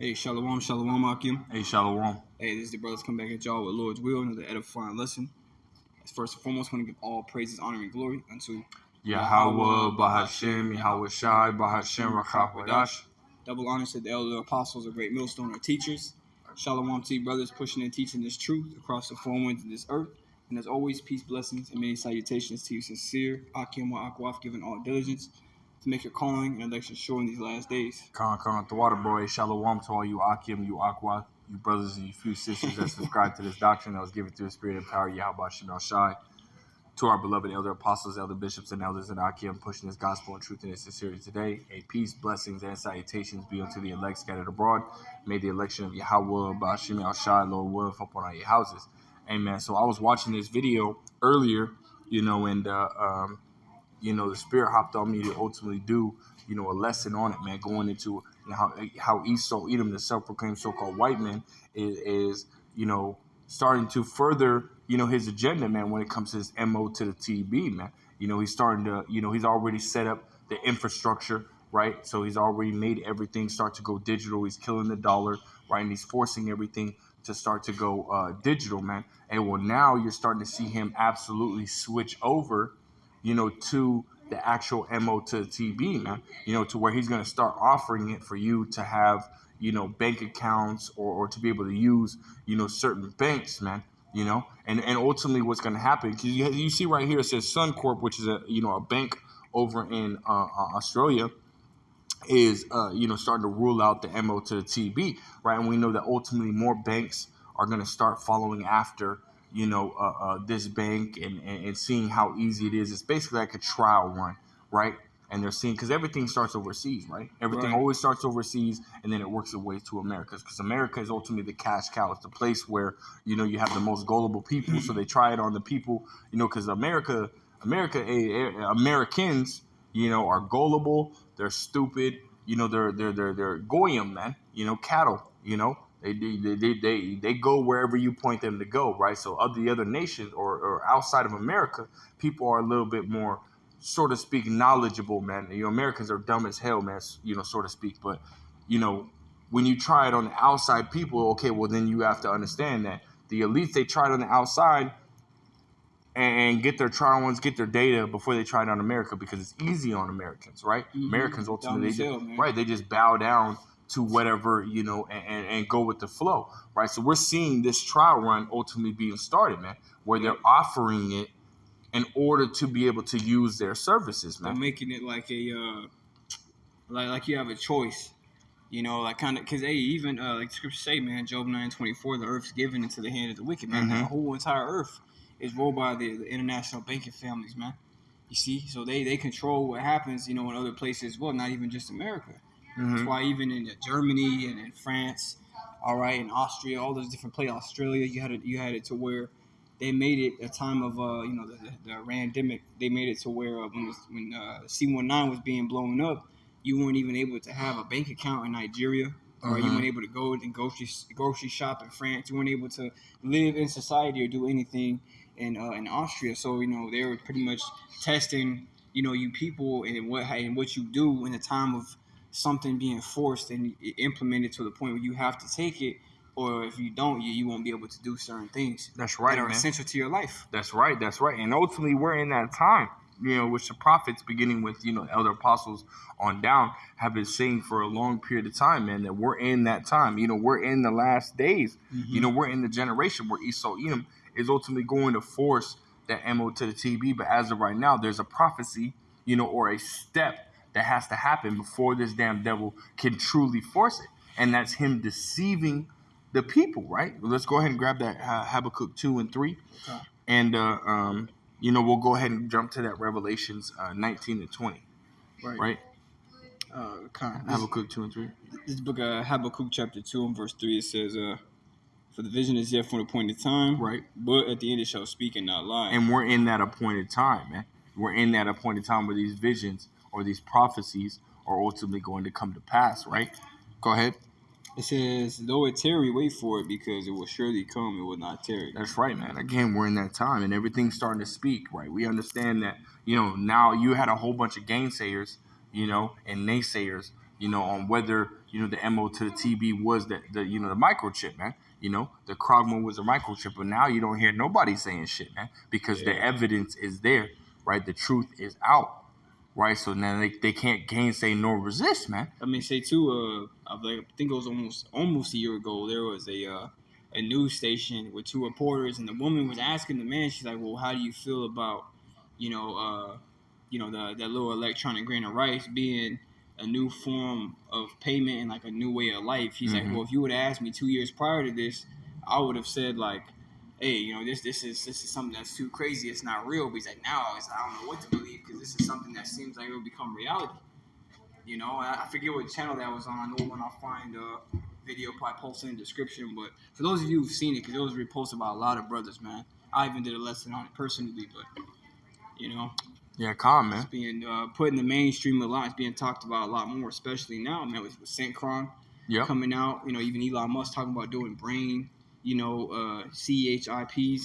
Hey, Shalom, Shalom, Akim. Hey, Shalom. Hey, this is the brothers come back at y'all with Lord's will, another edifying lesson. First and foremost, I want to give all praises, honor, and glory unto Yahweh, Bahashem, Yahweh Shai, Bahashem, Rachapadash. Double honors to the elder apostles of Great Millstone, our teachers. Shalom to you brothers pushing and teaching this truth across the four winds of this earth. And as always, peace, blessings, and many salutations to you sincere, Akim wa Akwaf, giving all diligence to make your calling and election sure in these last days. Con, the water boy. Shalom to all you Akim, you Aqua, you brothers and you few sisters that subscribe to this doctrine that was given through the spirit and power, Yahweh Shem Shai. To our beloved elder apostles, elder bishops, and elders in Akim, pushing this gospel and truth and sincerity today. A peace, blessings, and salutations be unto the elect scattered abroad. May the election of Yahweh, Bahashem Shai, Lord, will upon all your houses. Amen. So I was watching this video earlier, and the spirit hopped on me to ultimately do, a lesson on it, man, going into how Esau, Edom, the self-proclaimed so-called white man, is starting to further, his agenda, man, when it comes to his MO to the TB, man. He's starting to, he's already set up the infrastructure, right? So he's already made everything start to go digital. He's killing the dollar, right? And he's forcing everything to start to go digital, man. And well, now you're starting to see him absolutely switch over, to the actual MO to the TB, man, to where he's going to start offering it for you to have, bank accounts or to be able to use, certain banks, man, and ultimately what's going to happen, because you see right here, it says Suncorp, which is a bank over in Australia, is, starting to rule out the MO to the TB, right? And we know that ultimately more banks are going to start following after, this bank and seeing how easy it is. It's basically like a trial run, right? And they're seeing, because everything starts overseas, right? Everything always starts overseas, and then it works its way to America, because America is ultimately the cash cow. It's the place where, you have the most gullible people, so they try it on the people, because Americans, are gullible, they're stupid, they're goyim, man, cattle, They go wherever you point them to go, right? So of the other nations or outside of America, people are a little bit more, so to speak, knowledgeable, man. Americans are dumb as hell, man, so to speak. But, when you try it on the outside people, okay, well, then you have to understand that the elites, they try it on the outside and get their trial runs, get their data before they try it on America, because it's easy on Americans, right? Mm-hmm. Americans ultimately, they just bow down to whatever, and go with the flow, right? So we're seeing this trial run ultimately being started, man, where they're offering it in order to be able to use their services, man. They're making it like a, like you have a choice, like kind of, because even like the scriptures say, man, Job 9:24, the earth's given into the hand of the wicked, man. Mm-hmm. The whole entire earth is ruled by the international banking families, man. You see, so they control what happens, in other places as well, not even just America. Mm-hmm. That's why even in Germany and in France, all right, in Austria, all those different places, Australia, you had it to where they made it a time of the Randemic. They made it to where when C-19 was being blown up, you weren't even able to have a bank account in Nigeria, or mm-hmm. you weren't able to go and grocery shop in France. You weren't able to live in society or do anything in Austria. So they were pretty much testing you people and what you do in the time of something being forced and implemented to the point where you have to take it, or if you don't, you won't be able to do certain things. That's right, that are man. Essential to your life. That's right. And ultimately, we're in that time, which the prophets, beginning with, elder apostles on down, have been saying for a long period of time, man, that we're in that time. We're in the last days. Mm-hmm. We're in the generation where Esau, Edom, is ultimately going to force that MO to the TB. But as of right now, there's a prophecy, or a step that has to happen before this damn devil can truly force it. And that's him deceiving the people, right? Let's go ahead and grab that Habakkuk 2 and 3. Okay. And, we'll go ahead and jump to that Revelations 19 and 20. Right? Habakkuk 2 and 3. This book of Habakkuk chapter 2 and verse 3, it says, for the vision is yet for an appointed time, right? But at the end it shall speak and not lie. And we're in that appointed time, man. We're in that appointed time where these visions or these prophecies are ultimately going to come to pass, right? Go ahead. It says, though it tarry, wait for it, because it will surely come, it will not tarry. That's right, man. Again, we're in that time, and everything's starting to speak, right? We understand that, now you had a whole bunch of gainsayers, and naysayers, on whether, the MO to the TB was the microchip, man. The Krogman was a microchip, but now you don't hear nobody saying shit, man, because the evidence is there, right? The truth is out, right? So now they can't gainsay nor resist, man. I mean, say too. I think it was almost a year ago. There was a news station with two reporters, and the woman was asking the man. She's like, "Well, how do you feel about, that little electronic grain of rice being a new form of payment and like a new way of life?" He's like, "Well, if you would have asked me 2 years prior to this, I would have said like, hey, this is something that's too crazy. It's not real." But he's like, now I don't know what to believe because this is something that seems like it will become reality. I forget what channel that was on. I know when I'll find a video, probably post in the description. But for those of you who've seen it, because it was reposted by a lot of brothers, man. I even did a lesson on it personally, but Yeah, calm, man. it's being put in the mainstream a lot. It's being talked about a lot more, especially now, man, with Synchron coming out. Even Elon Musk talking about doing brain, CHIPs,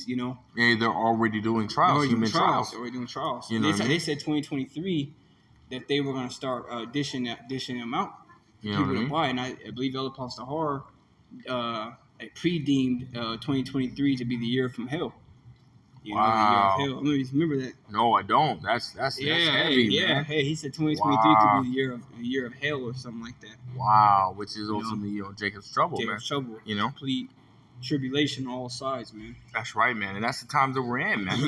Yeah, they're already doing trials, human trials. They're already doing trials. They said 2023 that they were going to start dishing them out. People to buy. And I believe El Apostle Horror pre-deemed 2023 to be the year from hell. Wow. The year of hell. I mean, remember that? No, I don't. That's heavy, man. Hey, he said 2023 could be the year of hell or something like that. Wow, which is ultimately Jacob's trouble, Jacob's trouble. Complete tribulation on all sides, man. That's right, man, and that's the times that we're in, man.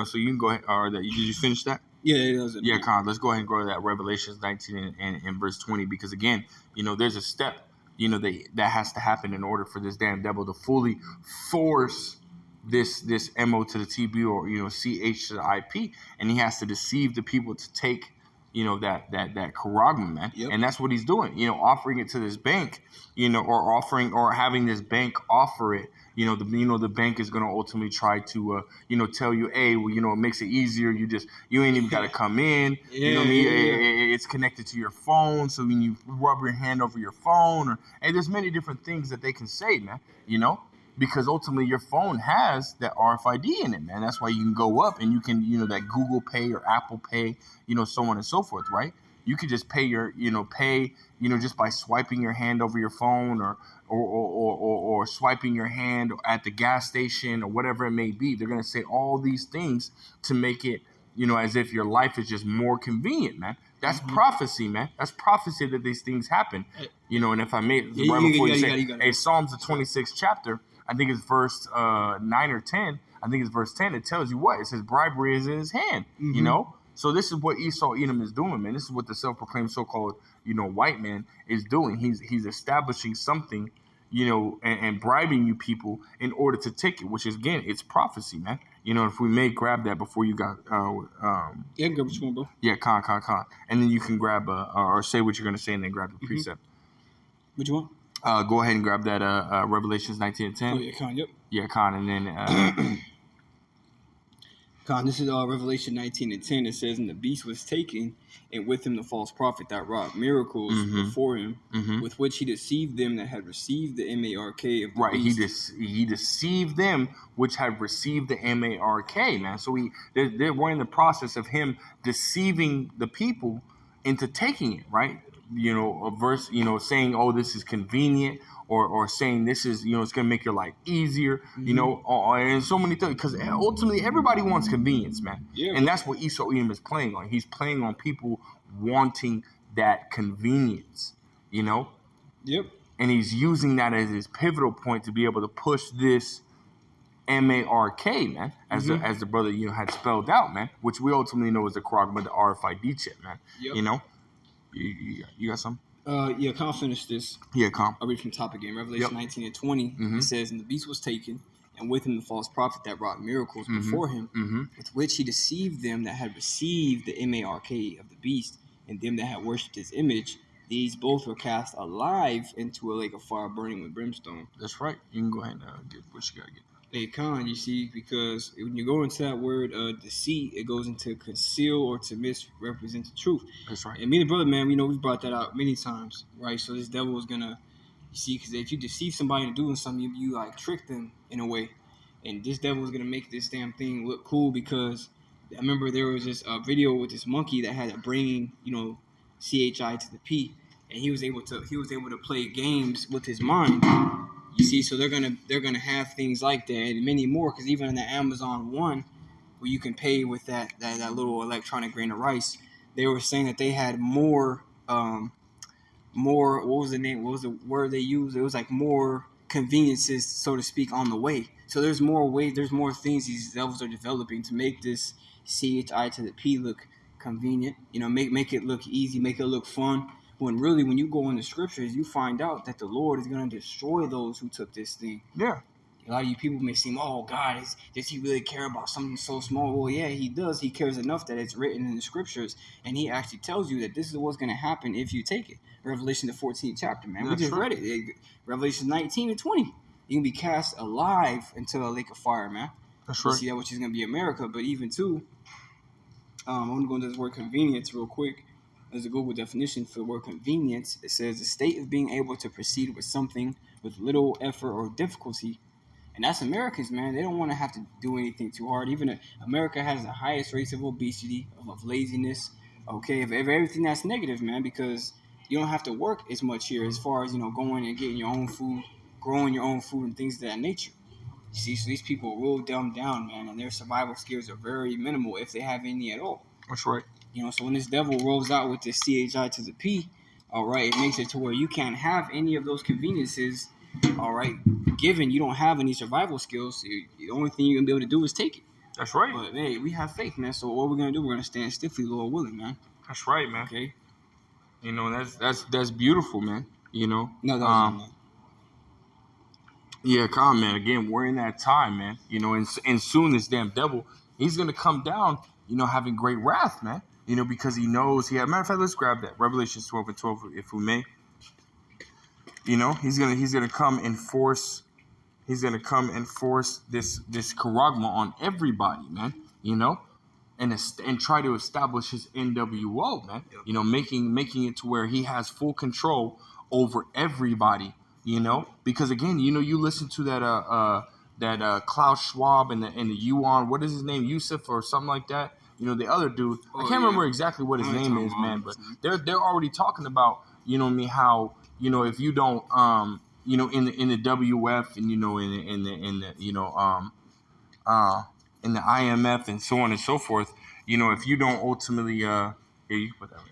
So you can go ahead. Or did you finish that? Yeah, it does. Yeah, Con. Let's go ahead and go to that Revelations 19 and verse 20, because again, there's a step, that has to happen in order for this damn devil to fully force this MO to the TB or CH to the IP, and he has to deceive the people to take that charagma, man. Yep. And that's what he's doing, offering it to this bank, or having this bank offer it. The bank is going to ultimately try to, tell you, hey, well, it makes it easier. You ain't even got to come in. It's connected to your phone. So when you rub your hand over your phone, or hey, there's many different things that they can say, man, because ultimately your phone has that RFID in it, man. That's why you can go up and you can, that Google Pay or Apple Pay, so on and so forth, right? You could just pay just by swiping your hand over your phone or swiping your hand at the gas station or whatever it may be. They're going to say all these things to make it, as if your life is just more convenient, man. That's prophecy, man. That's prophecy that these things happen. And if I may, right before you say, hey, Psalms the 26th chapter, I think it's verse 9 or 10. I think it's verse 10. It tells you what? It says bribery is in his hand, So this is what Esau Edom is doing, man. This is what the self-proclaimed so-called, white man is doing. He's establishing something, and bribing you people in order to take it, which is, again, it's prophecy, man. If we may grab that before you got, yeah, grab which one, bro? Yeah, con. And then you can grab, or say what you're going to say and then grab the precept. Which one? Go ahead and grab that Revelations 19 and 10. Oh, yeah, Con, yep. Yeah, Con, and then... Con, this is Revelation 19 and 10. It says, and the beast was taken, and with him the false prophet that wrought miracles before him, with which he deceived them that had received the MARK of the beast. He deceived them which had received the MARK, man. So we're in the process of him deceiving the people into taking it, right? A verse, saying, oh, this is convenient, or saying this is, it's going to make your life easier, and so many things. Because ultimately, everybody wants convenience, man. Yeah, and that's what Esau Edom is playing on. He's playing on people wanting that convenience, Yep. And he's using that as his pivotal point to be able to push this MARK, man, as the brother, had spelled out, man, which we ultimately know is the Krogma, the RFID chip, man. Yep. You got some? Yeah, Con, finish this. Yeah, Con. I'll read from the top again. Revelation 19 and 20. It says, and the beast was taken, and with him the false prophet that wrought miracles before him, with which he deceived them that had received the MARK of the beast, and them that had worshipped his image. These both were cast alive into a lake of fire burning with brimstone. That's right. You can go ahead and get what you got to get. Hey, Con, you see, because when you go into that word deceit, it goes into conceal or to misrepresent the truth. That's right. And me and the brother, man, we've brought that out many times, right? So this devil is gonna, because if you deceive somebody into doing something, you like trick them in a way, and this devil is gonna make this damn thing look cool. Because I remember there was this video with this monkey that had a bringing, CHI to the P, and he was able to play games with his mind. You see, so they're gonna have things like that and many more. Because even in the Amazon one, where you can pay with that little electronic grain of rice, they were saying that they had more. More, what was the name? What was the word they used? It was like more conveniences, so to speak, on the way. So there's more ways, there's more things these devils are developing to make this CHI to the P look convenient. Make it look easy, make it look fun. When really, when you go in the scriptures, you find out that the Lord is going to destroy those who took this thing. Yeah. A lot of you people may seem, oh, God, does he really care about something so small? Well, yeah, he does. He cares enough that it's written in the scriptures, and he actually tells you that this is what's going to happen if you take it. Revelation, the 14th chapter, man. We just read it. Revelation 19 and 20. You can be cast alive into a lake of fire, man. That's You right. see that, which is going to be America. But even, too, I'm going to go into this word convenience real quick. There's a Google definition for the word convenience. It says the state of being able to proceed with something with little effort or difficulty. And that's Americans, man. They don't want to have to do anything too hard. Even America has the highest rates of obesity, of laziness, okay, of everything that's negative, man, because you don't have to work as much here as far as, going and getting your own food, growing your own food and things of that nature. You see, so these people are real dumbed down, man, and their survival skills are very minimal, if they have any at all. That's right. So when this devil rolls out with this CHI to the P, all right, it makes it to where you can't have any of those conveniences, all right, given you don't have any survival skills. The only thing you're going to be able to do is take it. That's right. But, hey, we have faith, man. So what we're going to do, we're going to stand stiffly, Lord willing, man. That's right, man. Okay? That's beautiful, man. No, that was Yeah, come on, man. Again, we're in that time, man. And soon this damn devil, he's going to come down, having great wrath, man. Because he knows matter of fact, let's grab that. Revelation 12 and 12, if we may. He's gonna come and force this charagma on everybody, man. And try to establish his NWO, man. Making it to where he has full control over everybody. Because again, you listen to that Klaus Schwab and the Yuan, what is his name, Yusuf or something like that. The other dude, I can't remember exactly what his name is, man. But they're already talking about, how, if you don't, in the WF and in the IMF and so on and so forth, if you don't ultimately, here, you can put that right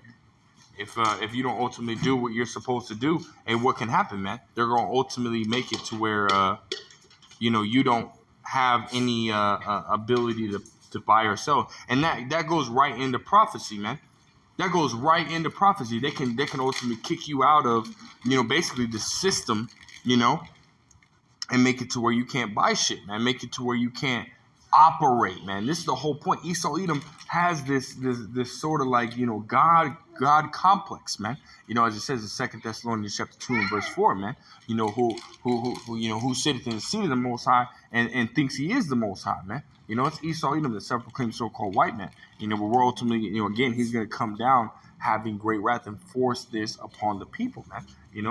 here. If you don't ultimately do what you're supposed to do, and what can happen, man, they're going to ultimately make it to where, you don't have any ability to buy or sell, and that goes right into prophecy, man. That goes right into prophecy. They can ultimately kick you out of, basically the system, and make it to where you can't buy shit, man. Make it to where you can't operate, man. This is the whole point. Esau Edom has this sort of like, God complex, man. As it says in 2 Thessalonians chapter 2 and verse 4, man. Who sitteth in the seat of the Most High and thinks he is the Most High, man. It's Esau Edom, the self-proclaimed so-called white man. But we're ultimately, again, he's going to come down having great wrath and force this upon the people, man.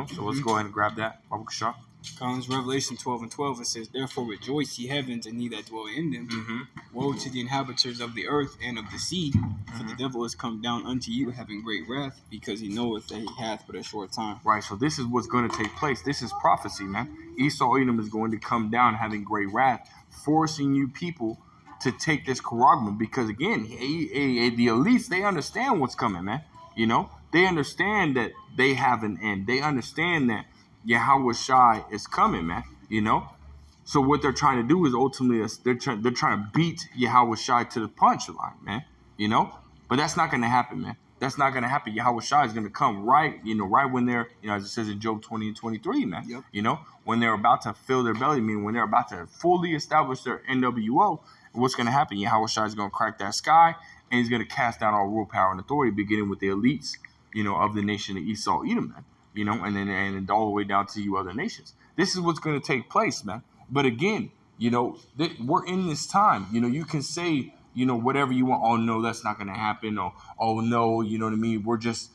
So let's go ahead and grab that. Baruch Shah. Comes Revelation 12 and 12. It says, therefore rejoice, ye heavens, and ye that dwell in them. Mm-hmm. Woe to the inhabitants of the earth and of the sea, for the devil is come down unto you having great wrath, because he knoweth that he hath but a short time. Right, so this is what's going to take place. This is prophecy, man. Esau Edom is going to come down having great wrath, forcing you people to take this charagma, because again, the elites, they understand what's coming, man. They understand that they have an end. They understand that Yahweh Shai is coming, man. So what they're trying to do is ultimately they're trying to beat Yahweh Shai to the punchline, man. But that's not going to happen, man. That's not going to happen. Yahweh Shai is going to come right when they're, as it says in Job 20 and 23, man. Yep. When they're about to fill their belly, meaning when they're about to fully establish their NWO, what's going to happen? Yahweh Shai is going to crack that sky, and he's going to cast down all rule, power, and authority, beginning with the elites, of the nation of Esau Edom, man. And then all the way down to you other nations. This is what's going to take place, man. But again, we're in this time. You can say, whatever you want. Oh, no, that's not going to happen. Or, oh, no, you know what I mean? We're just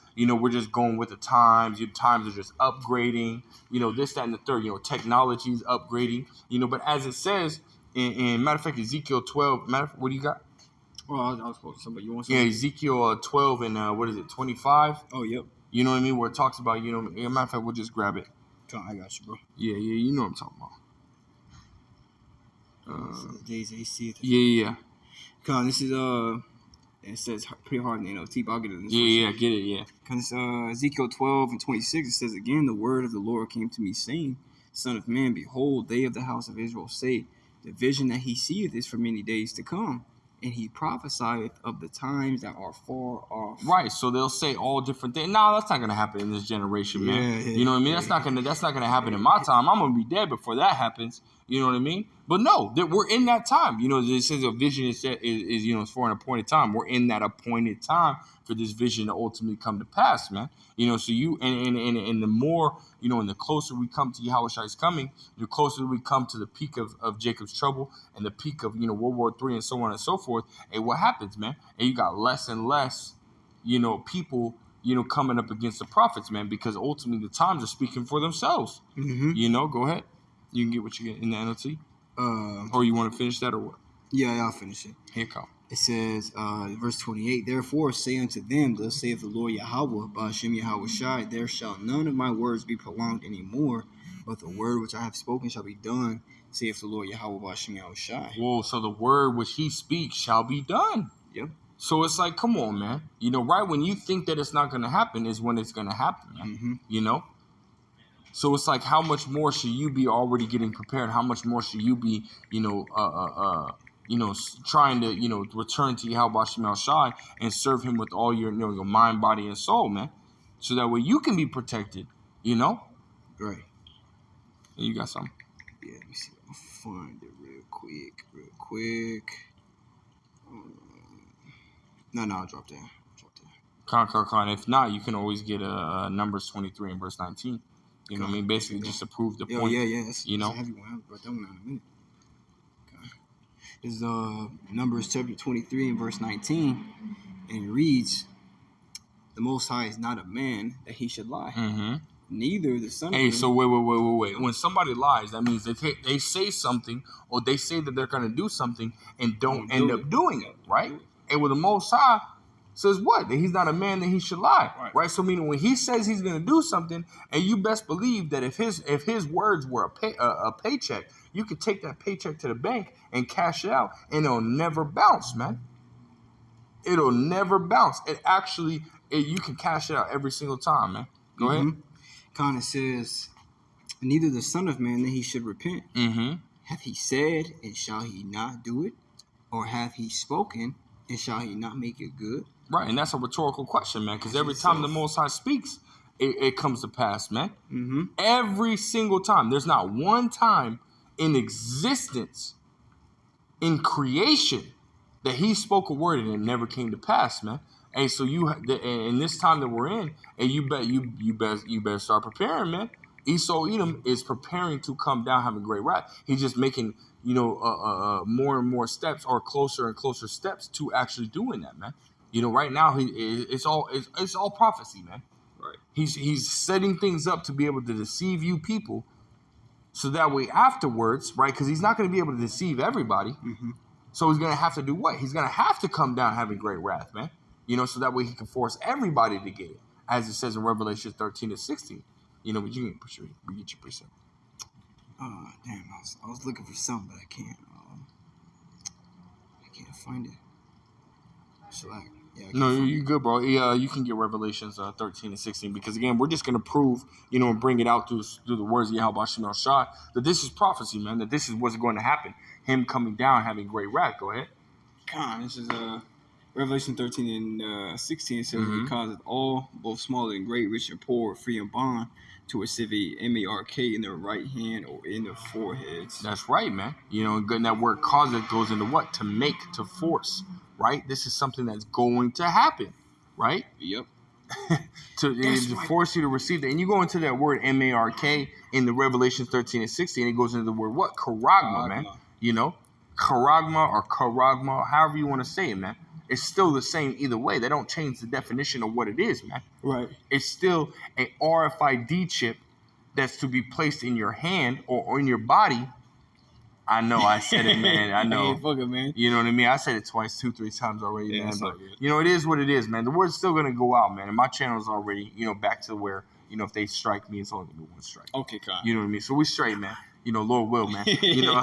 going with the times. Your times are just upgrading. This, that, and the third. Technology is upgrading. But as it says, in matter of fact, Ezekiel 12. What do you got? Well, I was supposed to somebody. You want something? Yeah, Ezekiel 12 and what is it, 25? Oh, yep. You know what I mean? Where it talks about, you know, as a matter of fact, we'll just grab it. Come on, I got you, bro. Yeah, you know what I'm talking about. Days they see it. Yeah. Come on, this is it says pretty hard in the NLT, but I'll get it in this Yeah, get it, yeah. Because Ezekiel 12:26, it says, again, the word of the Lord came to me, saying, Son of man, behold, they of the house of Israel say, the vision that he seeth is for many days to come, and he prophesieth of the times that are far off. Right, so they'll say all different things. No, that's not gonna happen in this generation, man. You know what I mean? That's not gonna happen in my time. I'm gonna be dead before that happens. You know what I mean? But no, that we're in that time. You know, it says a vision is you know, it's for an appointed time. We're in that appointed time for this vision to ultimately come to pass, man. You know, so you and the more, you know, and the closer we come to Yahweh's coming, the closer we come to the peak of Jacob's trouble and the peak of, you know, World War III and so on and so forth. And what happens, man? And you got less and less, you know, people, you know, coming up against the prophets, man, because ultimately the times are speaking for themselves. Mm-hmm. You know, go ahead. You can get what you get in the NLT. Or you want to finish that or what? Yeah, I'll finish it. Here it come. It says, verse 28, therefore say unto them, thus saith the Lord Yahweh, Ba'ashem Yahweh Shai, there shall none of my words be prolonged any more, but the word which I have spoken shall be done, saith the Lord Yahweh, Ba'ashem Yahweh Shai. Whoa, so the word which he speaks shall be done. Yep. So it's like, come on, man. You know, right when you think that it's not going to happen is when it's going to happen, man. Mm-hmm. You know? So it's like, how much more should you be already getting prepared? How much more should you be, you know, trying to, you know, return to Yahweh Shai Shai and serve him with all your, you know, your mind, body, and soul, man. So that way you can be protected, you know? Right. And you got something? Yeah, let me see. I'll find it real quick. No, I'll drop that. Con. If not, you can always get Numbers 23 and verse 19. You know what I mean? Basically, just to prove the point. Yeah. That's a heavy one. I'll write that one down in a minute. Okay. It's Numbers chapter 23 and verse 19, and it reads, "The Most High is not a man that he should lie, neither the Son of Man." Hey, so wait. When somebody lies, that means they say something, or they say that they're going to do something and don't end up doing it, right? And with the Most High says what? That he's not a man that he should lie, right? So meaning when he says he's going to do something, and you best believe that if his words were a paycheck, you could take that paycheck to the bank and cash it out, and it'll never bounce, man. It'll never bounce. You can cash it out every single time, man. Go ahead. Kind of says, neither the Son of Man that he should repent. Hath he said, and shall he not do it? Or hath he spoken, and shall he not make it good? Right, and that's a rhetorical question, man, because every time the Most High speaks, it comes to pass, man. Every single time. There's not one time in existence, in creation, that he spoke a word and it never came to pass, man. And so in this time that we're in, and you better start preparing, man. Esau Edom is preparing to come down, having great wrath. He's just making, you know, more and more steps, or closer and closer steps to actually doing that, man. You know, right now it's all prophecy, man. Right. He's setting things up to be able to deceive you people, so that way afterwards, right? Because he's not going to be able to deceive everybody. So he's going to have to do what? He's going to have to come down having great wrath, man. You know, so that way he can force everybody to get it, as it says in Revelation 13 to 16. You know, but you can get your precept. Damn, I was looking for something, but I can't find it. No, you good, bro. Yeah, you can get Revelations 13 and 16, because again, we're just gonna prove, you know, and bring it out through the words of Yahweh Shai Shai, that this is prophecy, man. That this is what's going to happen. Him coming down, having great wrath. Go ahead. This is Revelation 13 and 16 says, "He causeth all, both small and great, rich and poor, free and bond, to receive a mark in their right hand or in their foreheads." That's right, man. You know, and that word "causeth" goes into what? To make, to force, right? This is something that's going to happen, right? Yep. to force you to receive that. And you go into that word mark in the Revelation 13 and 16, it goes into the word what? Charagma, man. You know, charagma or charagma, however you want to say it, man. It's still the same either way. They don't change the definition of what it is, man. Right. It's still a RFID chip that's to be placed in your hand or in your body I know I said it, man. I know. Hey, fuck it, man. You know what I mean? I said it twice, 2-3 times already, Yeah, man. it's all But good. you know, it is what it is, man. The word's still gonna go out, man. And my channel's already, you know, back to where, you know, if they strike me, it's only gonna be one strike. Okay, Kyle. You know what I mean? So we straight, man. You know, Lord will, man. You know,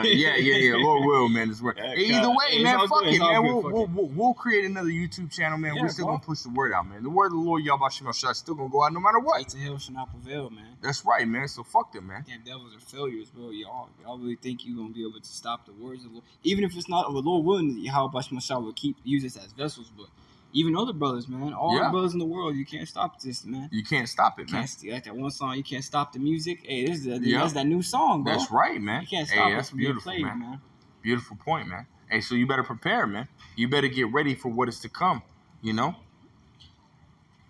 yeah. Lord will, man. Is where. Either way, man. Fuck it, man. We'll create another YouTube channel, man. Yeah, We're still bro. gonna push the word out, man. The word of the Lord, Yahweh Shema Shai, is still gonna go out no matter what. Gates of hell shall not prevail, man. That's right, man. So fuck them, man. Damn devils are failures, bro. Y'all really think you're gonna be able to stop the words of the Lord? Even if it's not of the Lord willing, Yahweh Shemashah will use us as vessels, but even other brothers, man, all the brothers in the world, you can't stop this, man. You can't stop it, man. Like that one song, you can't stop the music. Hey, that's that new song, bro. That's right, man. You can't stop that's it from being beautiful, played, man. Beautiful point, man. Hey, so you better prepare, man. You better get ready for what is to come, you know?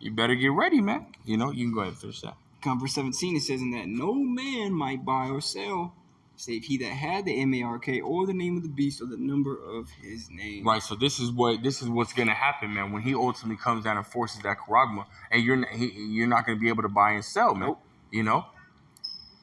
You better get ready, man. You know, you can go ahead and finish that. Verse 17, it says, "In that no man might buy or sell, save he that had the MARK or the name of the beast or the number of his name." Right, so this is what's gonna happen, man. When he ultimately comes down and forces that charagma, and you're not gonna be able to buy and sell, man. Nope. You know.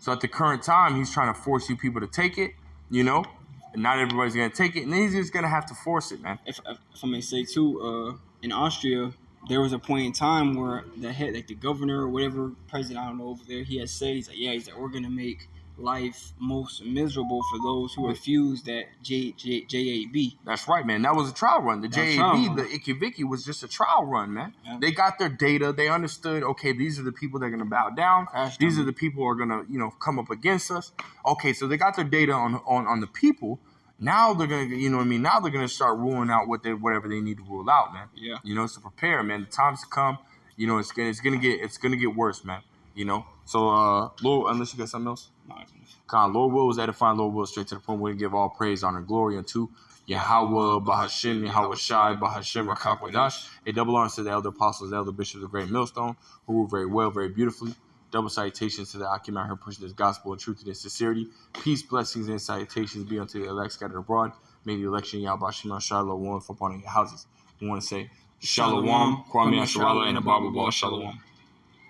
So at the current time, he's trying to force you people to take it, you know, and not everybody's gonna take it, and then he's just gonna have to force it, man. If I may say too, in Austria, there was a point in time where the head, like the governor or whatever president, I don't know over there, he had said, he's like, we're gonna make life most miserable for those who refuse that JAB. That's right, man. That was a trial run. The JAB, the Ikiviki, was just a trial run, man. Yeah. They got their data. They understood, okay, these are the people that are going to bow down. These are the people who are going to, you know, come up against us. Okay, so they got their data on the people. Now they're going to, you know what I mean? Now they're going to start ruling out whatever they need to rule out, man. Yeah. You know, so prepare, man. The time's to come. You know, it's gonna get worse, man. You know. So, Lord, unless you got something else? Lord will is edifying. Lord will straight to the point. We give all praise, honor, and glory unto Yahweh, Bahashim, Yahweh Shai, Bahashim, Rakakwadash. A double honor to the elder apostles, the elder bishops of Great Millstone, who rule very well, very beautifully. Double salutations to the Akim out here pushing this gospel and truth and sincerity. Peace, blessings, and salutations be unto the elect scattered abroad. May the election Yahweh Shema Shiloh one for upon your houses. We want to say Shalom, Kwame Asharala, and Ababa Shalom.